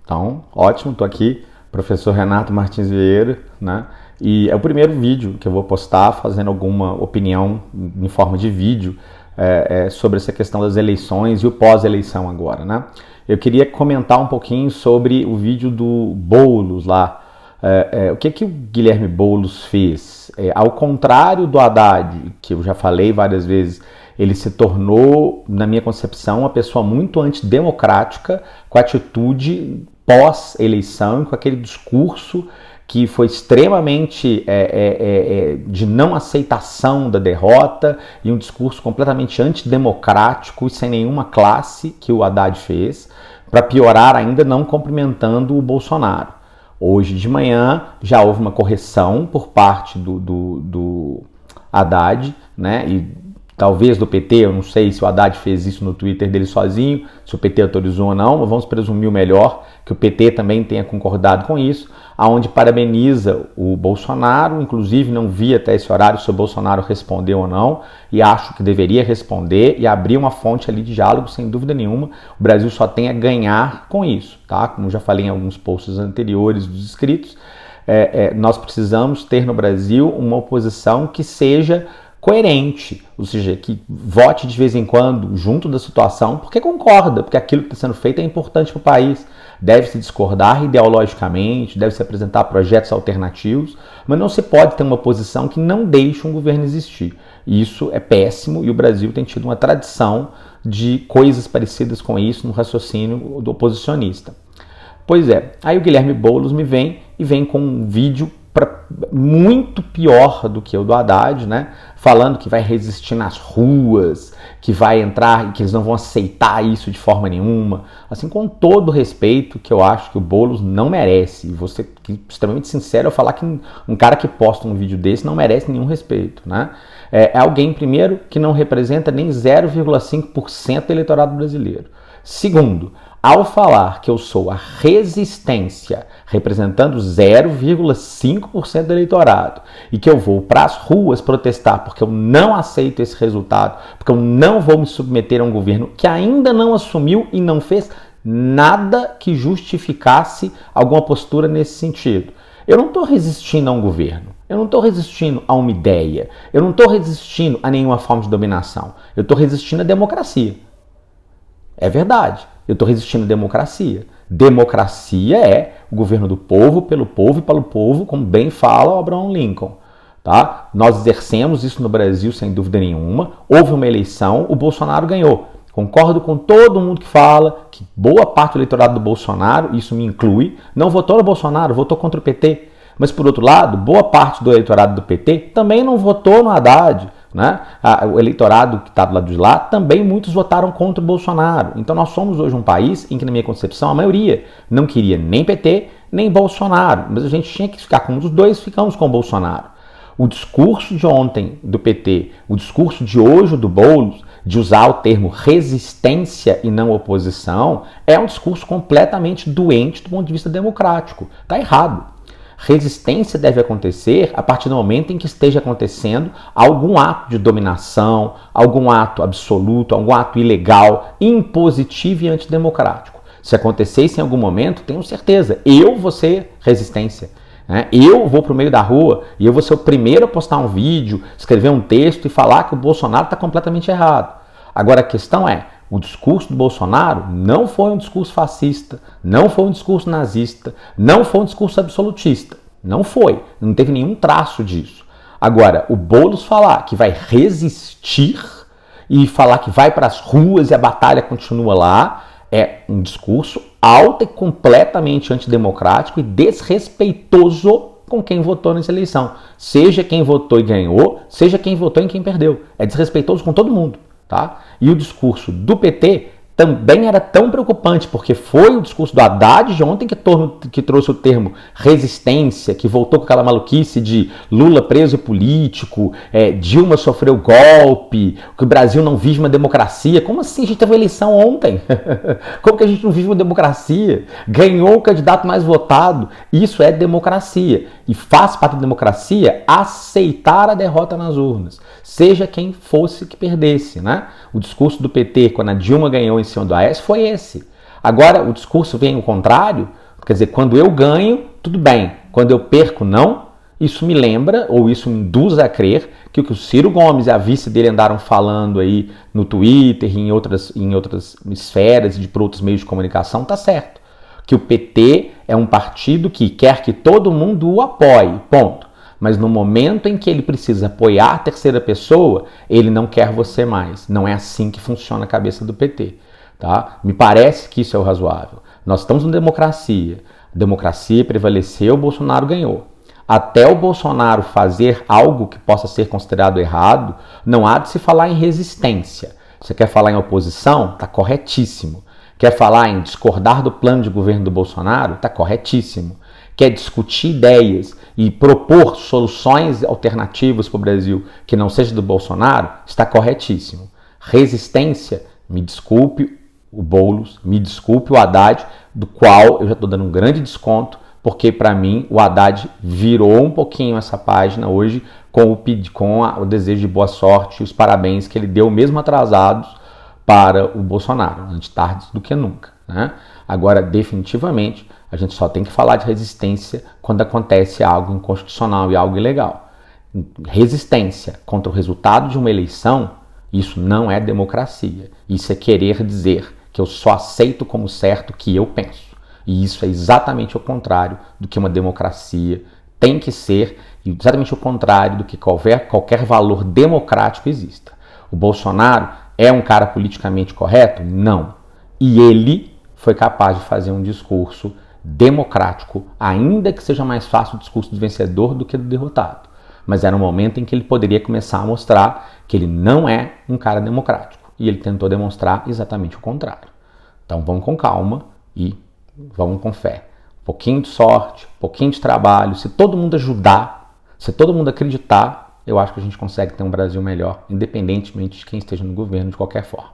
Então, ótimo, estou aqui, professor Renato Martins Vieira, né? E é o primeiro vídeo que eu vou postar fazendo alguma opinião em forma de vídeo sobre essa questão das eleições e o pós-eleição agora, né? Eu queria comentar um pouquinho sobre o vídeo do Boulos lá. O que o Guilherme Boulos fez? Ao contrário do Haddad, que eu já falei várias vezes, ele se tornou, na minha concepção, uma pessoa muito antidemocrática, com atitude pós-eleição, com aquele discurso que foi extremamente de não aceitação da derrota e um discurso completamente antidemocrático e sem nenhuma classe que o Haddad fez, para piorar ainda não cumprimentando o Bolsonaro. Hoje de manhã já houve uma correção por parte do Haddad, né? E talvez do PT, eu não sei se o Haddad fez isso no Twitter dele sozinho, se o PT autorizou ou não, mas vamos presumir o melhor, que o PT também tenha concordado com isso, aonde parabeniza o Bolsonaro, inclusive não vi até esse horário se o Bolsonaro respondeu ou não, e acho que deveria responder e abrir uma fonte ali de diálogo, sem dúvida nenhuma. O Brasil só tem a ganhar com isso, tá? Como já falei em alguns posts anteriores dos inscritos, nós precisamos ter no Brasil uma oposição que seja coerente, ou seja, que vote de vez em quando junto da situação, porque concorda, porque aquilo que está sendo feito é importante para o país. Deve-se discordar ideologicamente, deve-se apresentar projetos alternativos, mas não se pode ter uma oposição que não deixe um governo existir. Isso é péssimo e o Brasil tem tido uma tradição de coisas parecidas com isso no raciocínio do oposicionista. Pois é, aí o Guilherme Boulos vem com um vídeo muito pior do que o do Haddad, né? Falando que vai resistir nas ruas, que vai entrar e que eles não vão aceitar isso de forma nenhuma. Assim, com todo o respeito que eu acho que o Boulos não merece. E vou ser extremamente sincero ao falar que um cara que posta um vídeo desse não merece nenhum respeito, né? É alguém, primeiro, que não representa nem 0,5% do eleitorado brasileiro. Segundo, ao falar que eu sou a resistência, representando 0,5% do eleitorado, e que eu vou para as ruas protestar porque eu não aceito esse resultado, porque eu não vou me submeter a um governo que ainda não assumiu e não fez nada que justificasse alguma postura nesse sentido. Eu não estou resistindo a um governo, eu não estou resistindo a uma ideia, eu não estou resistindo a nenhuma forma de dominação, eu estou resistindo à democracia. É verdade. Eu estou resistindo à democracia. Democracia é o governo do povo, pelo povo e para o povo, como bem fala o Abraham Lincoln. Tá? Nós exercemos isso no Brasil sem dúvida nenhuma. Houve uma eleição, o Bolsonaro ganhou. Concordo com todo mundo que fala que boa parte do eleitorado do Bolsonaro, isso me inclui, não votou no Bolsonaro, votou contra o PT. Mas, por outro lado, boa parte do eleitorado do PT também não votou no Haddad. Né? O eleitorado que está do lado de lá, também muitos votaram contra o Bolsonaro. Então nós somos hoje um país em que, na minha concepção, a maioria não queria nem PT, nem Bolsonaro. Mas a gente tinha que ficar com um dos dois, ficamos com o Bolsonaro. O discurso de ontem do PT, o discurso de hoje do Boulos, de usar o termo resistência e não oposição, é um discurso completamente doente do ponto de vista democrático. Está errado. Resistência deve acontecer a partir do momento em que esteja acontecendo algum ato de dominação, algum ato absoluto, algum ato ilegal, impositivo e antidemocrático. Se acontecer isso em algum momento, tenho certeza, eu vou ser resistência. Né? Eu vou para o meio da rua e eu vou ser o primeiro a postar um vídeo, escrever um texto e falar que o Bolsonaro está completamente errado. Agora a questão é, o discurso do Bolsonaro não foi um discurso fascista, não foi um discurso nazista, não foi um discurso absolutista. Não foi, não teve nenhum traço disso. Agora, o Boulos falar que vai resistir e falar que vai para as ruas e a batalha continua lá, é um discurso alto e completamente antidemocrático e desrespeitoso com quem votou nessa eleição. Seja quem votou e ganhou, seja quem votou e quem perdeu. É desrespeitoso com todo mundo. Tá? E o discurso do PT também era tão preocupante, porque foi o discurso do Haddad de ontem que trouxe o termo resistência, que voltou com aquela maluquice de Lula preso político, Dilma sofreu golpe, que o Brasil não vive uma democracia. Como assim? A gente teve uma eleição ontem. Como que a gente não vive uma democracia? Ganhou o candidato mais votado. Isso é democracia. E faz parte da democracia aceitar a derrota nas urnas, seja quem fosse que perdesse, né? O discurso do PT, quando a Dilma ganhou em cima do Aécio, foi esse. Agora, o discurso vem ao contrário, quer dizer, quando eu ganho, tudo bem, quando eu perco, não. Isso me lembra, ou isso me induz a crer, que o que o Ciro Gomes e a vice dele andaram falando aí no Twitter e em outras esferas e por outros meios de comunicação, tá certo. Que o PT é um partido que quer que todo mundo o apoie, ponto. Mas no momento em que ele precisa apoiar a terceira pessoa, ele não quer você mais. Não é assim que funciona a cabeça do PT. Tá? Me parece que isso é o razoável. Nós estamos em democracia. A democracia prevaleceu, o Bolsonaro ganhou. Até o Bolsonaro fazer algo que possa ser considerado errado, não há de se falar em resistência. Você quer falar em oposição? Está corretíssimo. Quer falar em discordar do plano de governo do Bolsonaro? Está corretíssimo. Quer discutir ideias e propor soluções alternativas para o Brasil que não seja do Bolsonaro? Está corretíssimo. Resistência, me desculpe o Boulos, me desculpe o Haddad, do qual eu já estou dando um grande desconto, porque para mim o Haddad virou um pouquinho essa página hoje com o desejo de boa sorte e os parabéns que ele deu, mesmo atrasados, para o Bolsonaro, antes tarde do que nunca. Né? Agora, definitivamente, a gente só tem que falar de resistência quando acontece algo inconstitucional e algo ilegal. Resistência contra o resultado de uma eleição, isso não é democracia. Isso é querer dizer que eu só aceito como certo o que eu penso. E isso é exatamente o contrário do que uma democracia tem que ser, e exatamente o contrário do que qualquer valor democrático exista. O Bolsonaro é um cara politicamente correto? Não. E ele foi capaz de fazer um discurso democrático, ainda que seja mais fácil o discurso do vencedor do que do derrotado. Mas era um momento em que ele poderia começar a mostrar que ele não é um cara democrático. E ele tentou demonstrar exatamente o contrário. Então vamos com calma e vamos com fé. Um pouquinho de sorte, um pouquinho de trabalho. Se todo mundo ajudar, se todo mundo acreditar, eu acho que a gente consegue ter um Brasil melhor, independentemente de quem esteja no governo, de qualquer forma.